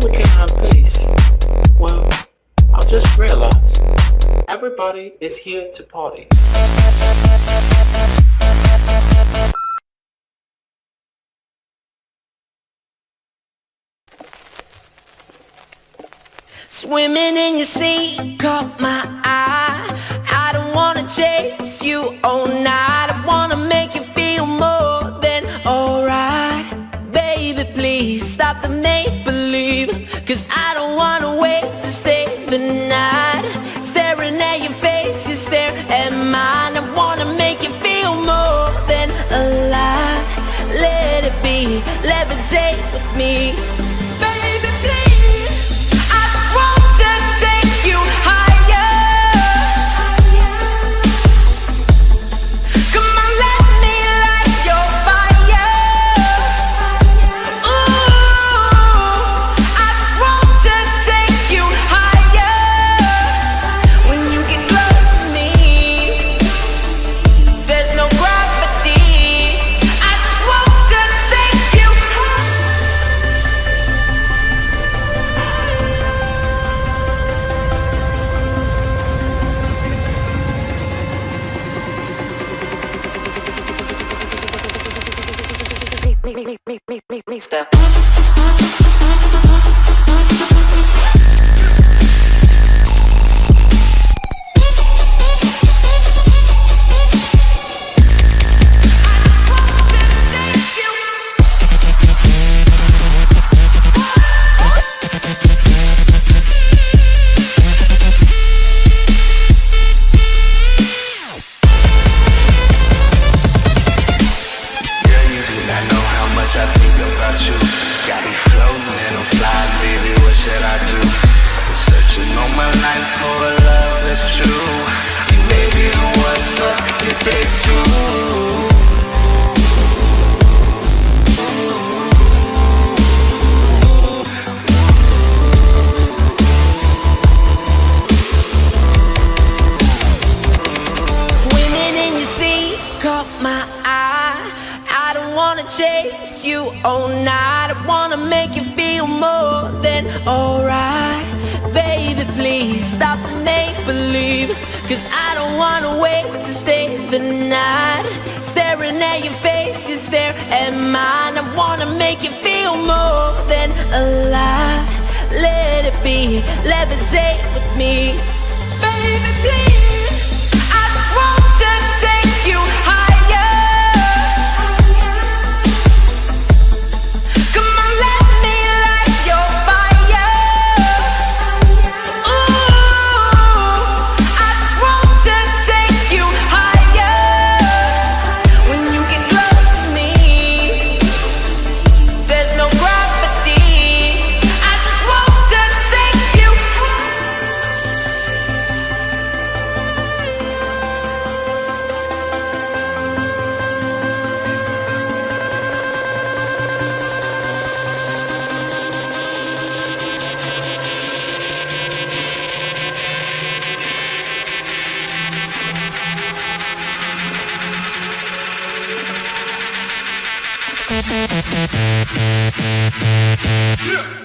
we can have peace? Well, I'll just realize everybody is here to party. Swimming in your sea caught my eye. I don't wanna chase you all night. I wanna make you feel more than alright. Baby, please stop the make-believe, 'cause I don't wanna wait to stay the night. Staring at your face, you stare at mine. I wanna make you feel more than alive. Let it be, levitate with me. Baby, please, I just want to take you higher. Come on, let me light your fire. Ooh, I just want to take you higher. When you get close to me, there's no gravity. I just want to take you step. Girl, you do not know how much I think about you. Got me floating and I'm flying, baby, what should I do? I'm searching all my life for a love that's true. You may be the one, but it takes two. Swimming in your sea caught my eye. I don't wanna chase you all night. I wanna make you feel more than alright. Baby, please stop the make-believe, 'cause I don't wanna wait to stay the night. Staring at your face, you stare at mine. I wanna make you feel more than alive. Let it be, levitate with me. Baby, please, I just want to take you higher. Come on, let me light your fire. Ooh, I just want to take you higher. When you get close to me, there's no gravity. I just want to take you Yeah.